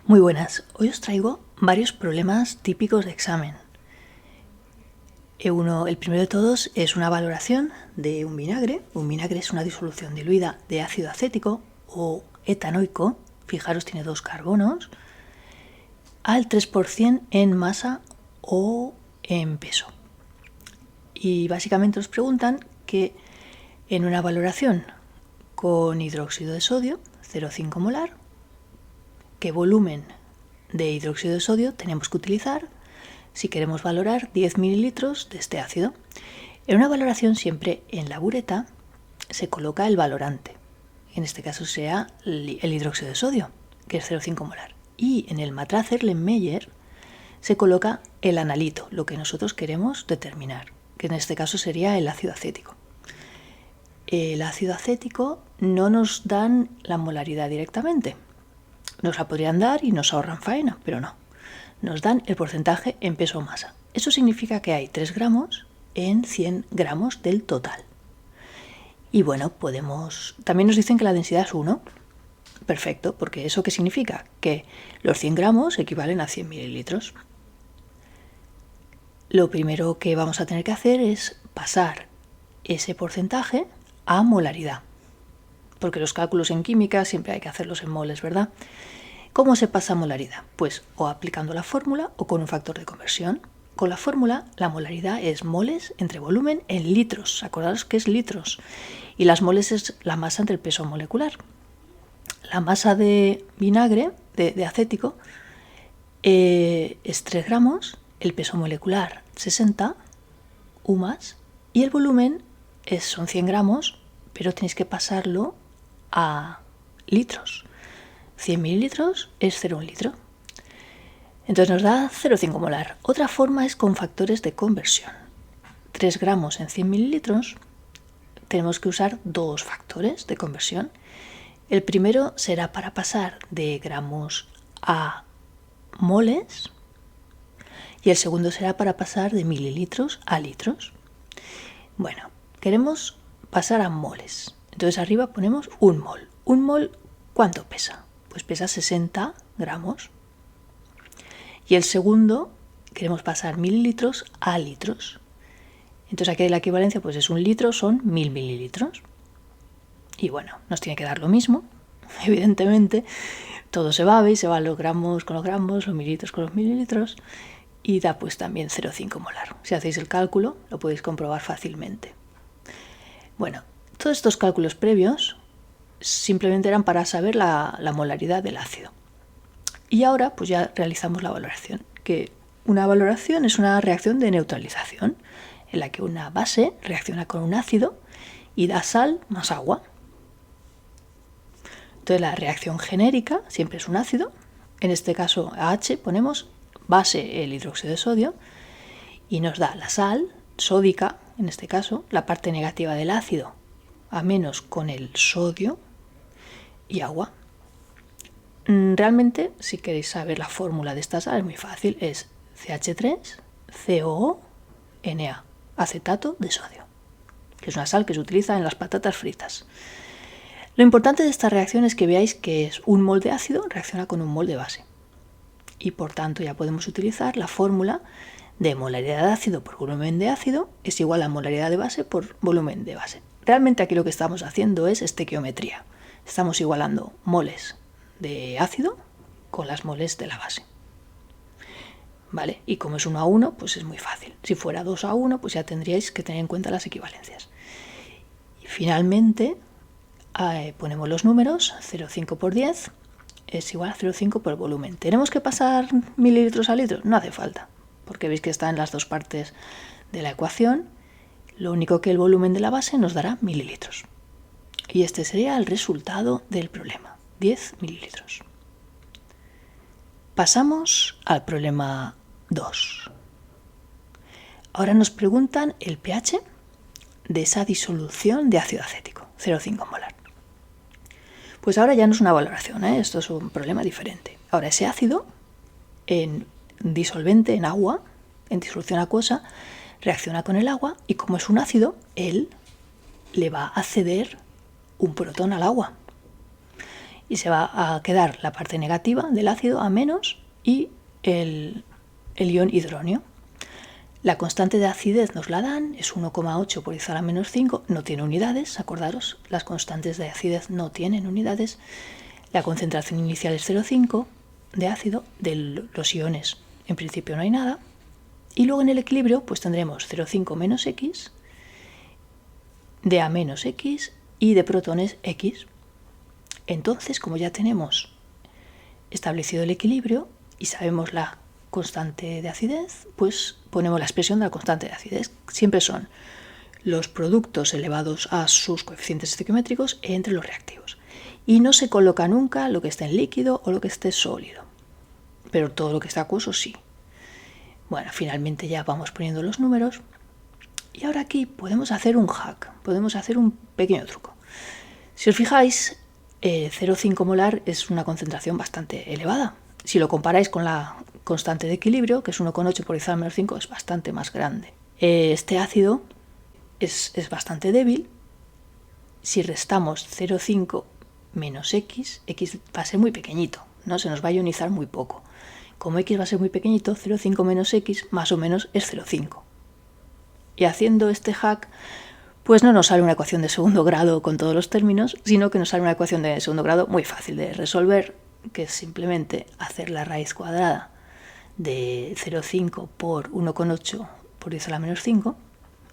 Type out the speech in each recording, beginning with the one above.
Muy buenas, hoy os traigo varios problemas típicos de examen. El primero de todos es una valoración de un vinagre. Un vinagre es una disolución diluida de ácido acético o etanoico, fijaros tiene 2 carbonos, al 3% en masa o en peso. Y básicamente os preguntan que en una valoración con hidróxido de sodio, 0,5 molar, ¿qué volumen de hidróxido de sodio tenemos que utilizar si queremos valorar 10 mililitros de este ácido? En una valoración siempre en la bureta se coloca el valorante. En este caso sea el hidróxido de sodio, que es 0,5 molar. Y en el matraz Erlenmeyer se coloca el analito, lo que nosotros queremos determinar, que en este caso sería el ácido acético. El ácido acético no nos dan la molaridad directamente. Nos la podrían dar y nos ahorran faena, pero no. Nos dan el porcentaje en peso o masa. Eso significa que hay 3 gramos en 100 gramos del total. Y bueno, también nos dicen que la densidad es 1. Perfecto, porque ¿eso qué significa? Que los 100 gramos equivalen a 100 mililitros. Lo primero que vamos a tener que hacer es pasar ese porcentaje a molaridad. Porque los cálculos en química siempre hay que hacerlos en moles, ¿verdad? ¿Cómo se pasa a molaridad? Pues o aplicando la fórmula o con un factor de conversión. Con la fórmula, la molaridad es moles entre volumen en litros. Acordaros que es litros. Y las moles es la masa entre el peso molecular. La masa de vinagre, de acético, es 3 gramos, el peso molecular 60 UMAS y el volumen son 100 gramos, pero tenéis que pasarlo a litros. 100 mililitros es 0,1 litro. Entonces nos da 0,5 molar. Otra forma es con factores de conversión. 3 gramos en 100 mililitros tenemos que usar 2 factores de conversión. El primero será para pasar de gramos a moles y el segundo será para pasar de mililitros a litros. Bueno, queremos pasar a moles. Entonces arriba ponemos un mol. ¿Un mol cuánto pesa? Pues pesa 60 gramos. Y el segundo queremos pasar mililitros a litros. Entonces aquí la equivalencia pues es 1 litro, son 1000 mililitros. Y bueno, nos tiene que dar lo mismo. Evidentemente, todo se va, ¿veis? Se van los gramos con los gramos, los mililitros con los mililitros. Y da pues también 0,5 molar. Si hacéis el cálculo, lo podéis comprobar fácilmente. Bueno, todos estos cálculos previos simplemente eran para saber la molaridad del ácido. Y ahora pues ya realizamos la valoración, que una valoración es una reacción de neutralización, en la que una base reacciona con un ácido y da sal más agua. Entonces la reacción genérica siempre es un ácido, en este caso a H ponemos base el hidróxido de sodio y nos da la sal sódica, en este caso la parte negativa del ácido, a menos con el sodio y agua. Realmente, si queréis saber la fórmula de esta sal, es muy fácil, es CH3COO-Na, acetato de sodio, que es una sal que se utiliza en las patatas fritas. Lo importante de esta reacción es que veáis que es un mol de ácido reacciona con un mol de base. Y por tanto ya podemos utilizar la fórmula de molaridad de ácido por volumen de ácido es igual a molaridad de base por volumen de base. Realmente aquí lo que estamos haciendo es estequiometría. Estamos igualando moles de ácido con las moles de la base. ¿Vale? Y como es 1 a 1, pues es muy fácil. Si fuera 2 a 1, pues ya tendríais que tener en cuenta las equivalencias. Y finalmente ponemos los números, 0,5 por 10 es igual a 0,5 por volumen. ¿Tenemos que pasar mililitros a litros? No hace falta, porque veis que está en las dos partes de la ecuación. Lo único que el volumen de la base nos dará mililitros. Y este sería el resultado del problema, 10 mililitros. Pasamos al problema 2. Ahora nos preguntan el pH de esa disolución de ácido acético, 0,5 molar. Pues ahora ya no es una valoración, esto es un problema diferente. Ahora ese ácido en disolvente en agua, en disolución acuosa, reacciona con el agua y como es un ácido, él le va a ceder un protón al agua. y se va a quedar la parte negativa del ácido a menos y el ion hidronio. La constante de acidez nos la dan, es 1,8 por 10 a la menos 5, no tiene unidades, acordaros, las constantes de acidez no tienen unidades. La concentración inicial es 0,5 de ácido, de los iones en principio no hay nada. Y luego en el equilibrio pues tendremos 0,5 menos X, de A menos X y de protones X. Entonces, como ya tenemos establecido el equilibrio y sabemos la constante de acidez, pues ponemos la expresión de la constante de acidez. Siempre son los productos elevados a sus coeficientes estequiométricos entre los reactivos. Y no se coloca nunca lo que esté en líquido o lo que esté sólido, pero todo lo que está acuoso sí. Bueno, finalmente ya vamos poniendo los números. Y ahora aquí podemos hacer un hack, podemos hacer un pequeño truco. Si os fijáis, 0,5 molar es una concentración bastante elevada. Si lo comparáis con la constante de equilibrio, que es 1,8 por 10 a la menos 5, es bastante más grande. Este ácido es bastante débil. Si restamos 0,5 menos X, X va a ser muy pequeñito, ¿no? Se nos va a ionizar muy poco. Como X va a ser muy pequeñito, 0,5 menos X más o menos es 0,5. Y haciendo este hack, pues no nos sale una ecuación de segundo grado con todos los términos, sino que nos sale una ecuación de segundo grado muy fácil de resolver, que es simplemente hacer la raíz cuadrada de 0,5 por 1,8 por 10 a la menos 5.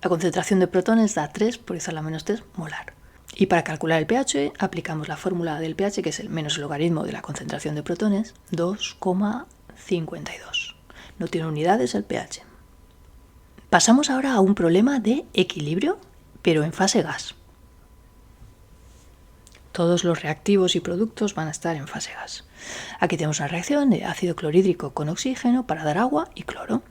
La concentración de protones da 3 por 10 a la menos 3 molar. Y para calcular el pH aplicamos la fórmula del pH, que es el menos el logaritmo de la concentración de protones, 2,52. No tiene unidades el pH. Pasamos ahora a un problema de equilibrio, pero en fase gas. Todos los reactivos y productos van a estar en fase gas. Aquí tenemos una reacción de ácido clorhídrico con oxígeno para dar agua y cloro.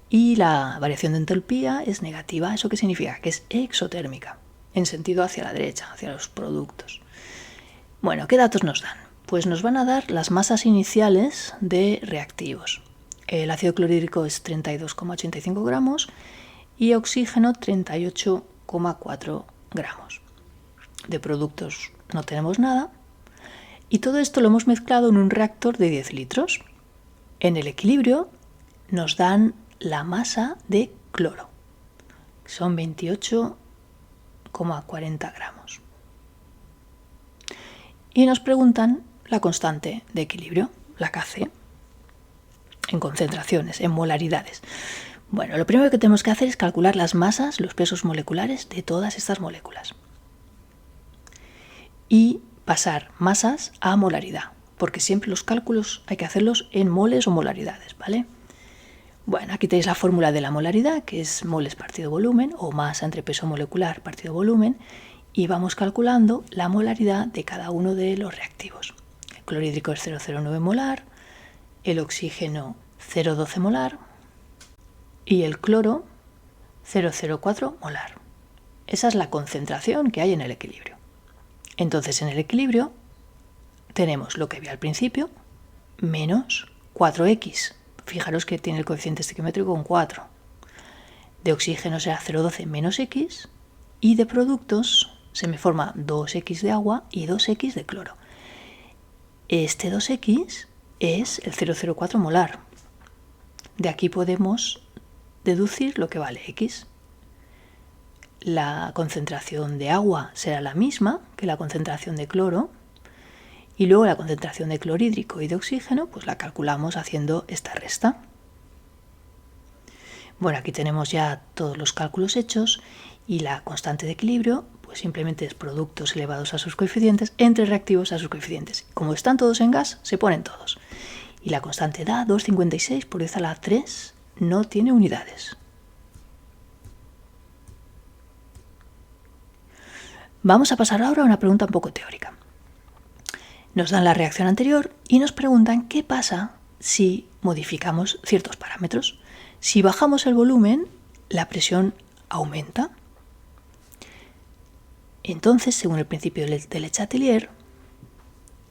Y la variación de entalpía es negativa. ¿Eso qué significa? Que es exotérmica, en sentido hacia la derecha, hacia los productos. Bueno, ¿qué datos nos dan? Pues nos van a dar las masas iniciales de reactivos. El ácido clorhídrico es 32,85 gramos y oxígeno 38,4 gramos. De productos no tenemos nada. Y todo esto lo hemos mezclado en un reactor de 10 litros. En el equilibrio nos dan la masa de cloro, que son 28,40 gramos. Y nos preguntan la constante de equilibrio, la Kc, en concentraciones, en molaridades. Bueno, lo primero que tenemos que hacer es calcular las masas, los pesos moleculares de todas estas moléculas. Y pasar masas a molaridad, porque siempre los cálculos hay que hacerlos en moles o molaridades, ¿vale? Bueno, aquí tenéis la fórmula de la molaridad, que es moles partido volumen, o masa entre peso molecular partido volumen, y vamos calculando la molaridad de cada uno de los reactivos. El clorhídrico es 0,09 molar, el oxígeno 0,12 molar y el cloro 0,04 molar. Esa es la concentración que hay en el equilibrio. Entonces en el equilibrio tenemos lo que había al principio menos 4x. Fijaros que tiene el coeficiente estequiométrico con 4. De oxígeno será 0,12 menos x y de productos se me forma 2x de agua y 2x de cloro. Este 2x es el 0,04 molar. De aquí podemos deducir lo que vale x. La concentración de agua será la misma que la concentración de cloro y luego la concentración de clorhídrico y de oxígeno pues la calculamos haciendo esta resta. Bueno, aquí tenemos ya todos los cálculos hechos y la constante de equilibrio pues simplemente es productos elevados a sus coeficientes entre reactivos a sus coeficientes. Como están todos en gas, se ponen todos. Y la constante da 2,56 por 10 a la 3, no tiene unidades. Vamos a pasar ahora a una pregunta un poco teórica. Nos dan la reacción anterior y nos preguntan qué pasa si modificamos ciertos parámetros. Si bajamos el volumen, la presión aumenta. Entonces, según el principio de Le Chatelier,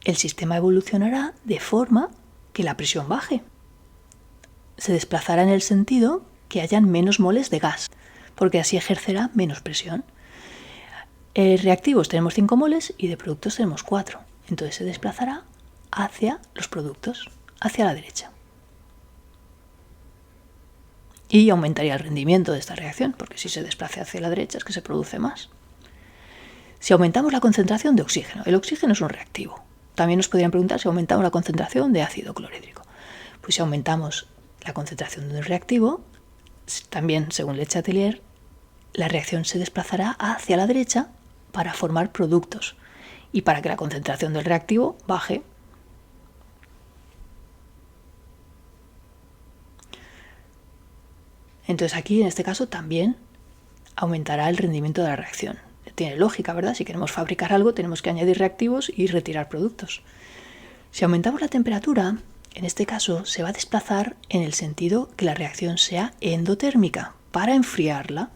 el sistema evolucionará de forma que la presión baje. Se desplazará en el sentido que hayan menos moles de gas, porque así ejercerá menos presión. Reactivos tenemos 5 moles y de productos tenemos 4. Entonces se desplazará hacia los productos, hacia la derecha. Y aumentaría el rendimiento de esta reacción, porque si se desplaza hacia la derecha es que se produce más. Si aumentamos la concentración de oxígeno, el oxígeno es un reactivo. También nos podrían preguntar si aumentamos la concentración de ácido clorhídrico. Pues si aumentamos la concentración de un reactivo, también según Le Chatelier, la reacción se desplazará hacia la derecha para formar productos y para que la concentración del reactivo baje. Entonces aquí, en este caso, también aumentará el rendimiento de la reacción. Tiene lógica, ¿verdad? Si queremos fabricar algo, tenemos que añadir reactivos y retirar productos. Si aumentamos la temperatura, en este caso se va a desplazar en el sentido que la reacción sea endotérmica, para enfriarla.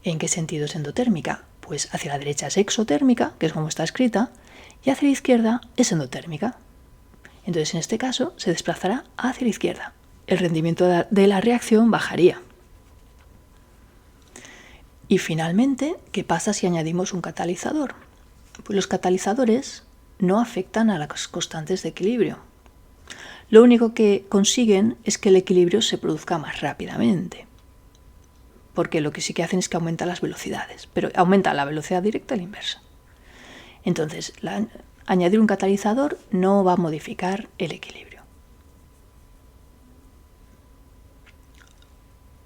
¿En qué sentido es endotérmica? Pues hacia la derecha es exotérmica, que es como está escrita, y hacia la izquierda es endotérmica. Entonces, en este caso, se desplazará hacia la izquierda. El rendimiento de la reacción bajaría. Y finalmente, ¿qué pasa si añadimos un catalizador? Pues los catalizadores no afectan a las constantes de equilibrio. Lo único que consiguen es que el equilibrio se produzca más rápidamente. Porque lo que sí que hacen es que aumentan las velocidades, pero aumenta la velocidad directa y la inversa. Entonces, añadir un catalizador no va a modificar el equilibrio.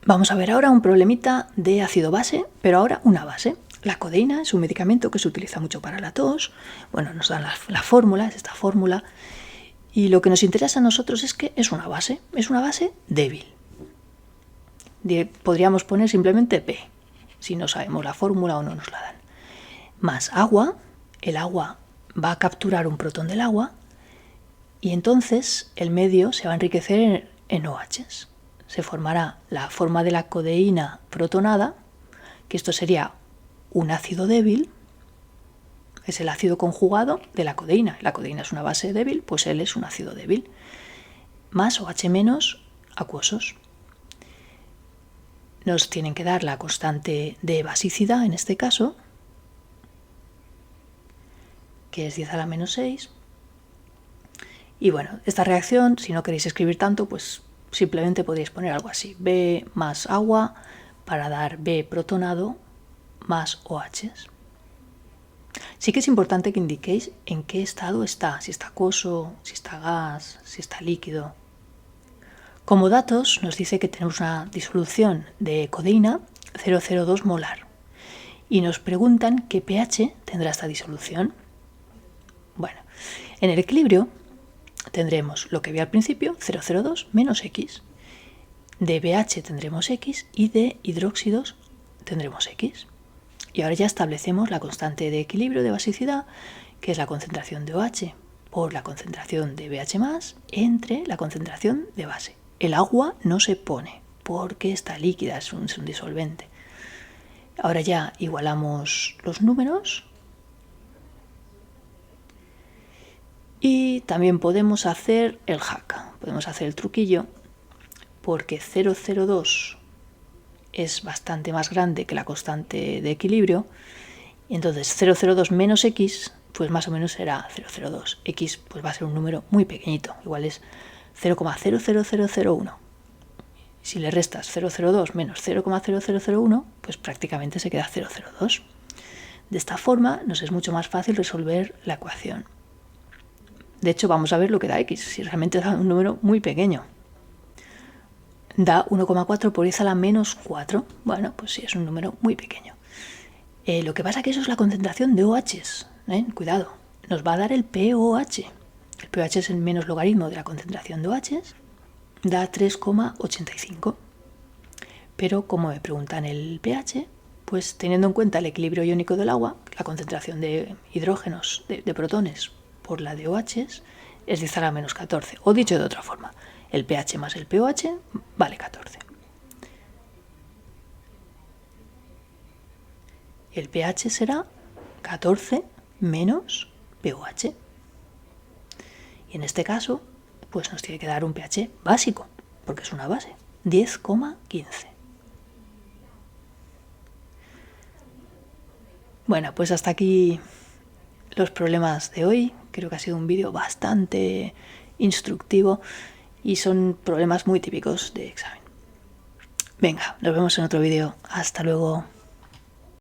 Vamos a ver ahora un problemita de ácido-base, pero ahora una base. La codeína es un medicamento que se utiliza mucho para la tos. Bueno, nos dan la fórmula, es esta fórmula. Y lo que nos interesa a nosotros es que es una base débil. Podríamos poner simplemente P, si no sabemos la fórmula o no nos la dan. Más agua, el agua va a capturar un protón del agua y entonces el medio se va a enriquecer en OHs. Se formará la forma de la codeína protonada, que esto sería un ácido débil, es el ácido conjugado de la codeína. La codeína es una base débil, pues él es un ácido débil. Más OH menos acuosos. Nos tienen que dar la constante de basicidad en este caso, que es 10 a la menos 6. Y bueno, esta reacción, si no queréis escribir tanto, pues simplemente podéis poner algo así. B más agua para dar B protonado más OHs. Sí que es importante que indiquéis en qué estado está, si está acuoso, si está gas, si está líquido. Como datos nos dice que tenemos una disolución de codeína 0,02 molar y nos preguntan qué pH tendrá esta disolución. Bueno, en el equilibrio tendremos lo que vi al principio, 0,02 menos X. De BH tendremos X y de hidróxidos tendremos X. Y ahora ya establecemos la constante de equilibrio de basicidad, que es la concentración de OH por la concentración de BH+, entre la concentración de base. El agua no se pone porque está líquida, es un disolvente. Ahora ya igualamos los números. Y también podemos hacer el hack, podemos hacer el truquillo, porque 0,02 es bastante más grande que la constante de equilibrio, y entonces 0,02 menos X, pues más o menos será 0,02. X pues va a ser un número muy pequeñito, igual es 0,00001. Si le restas 0,02 menos 0,0001, pues prácticamente se queda 0,02. De esta forma nos es mucho más fácil resolver la ecuación. De hecho, vamos a ver lo que da X, si realmente da un número muy pequeño. Da 1,4 por 10 a la menos 4. Bueno, pues sí, es un número muy pequeño. Lo que pasa es que eso es la concentración de OHs. Cuidado, nos va a dar el pOH. El pOH es el menos logaritmo de la concentración de OHs. Da 3,85. Pero como me preguntan el pH, pues teniendo en cuenta el equilibrio iónico del agua, la concentración de hidrógenos, de protones, por la de OHs es 10 a la menos 14. O dicho de otra forma, el pH más el pOH vale 14. El pH será 14 menos pOH. Y en este caso, pues nos tiene que dar un pH básico, porque es una base, 10,15. Bueno, pues hasta aquí los problemas de hoy. Creo que ha sido un vídeo bastante instructivo y son problemas muy típicos de examen. Venga, nos vemos en otro vídeo. Hasta luego.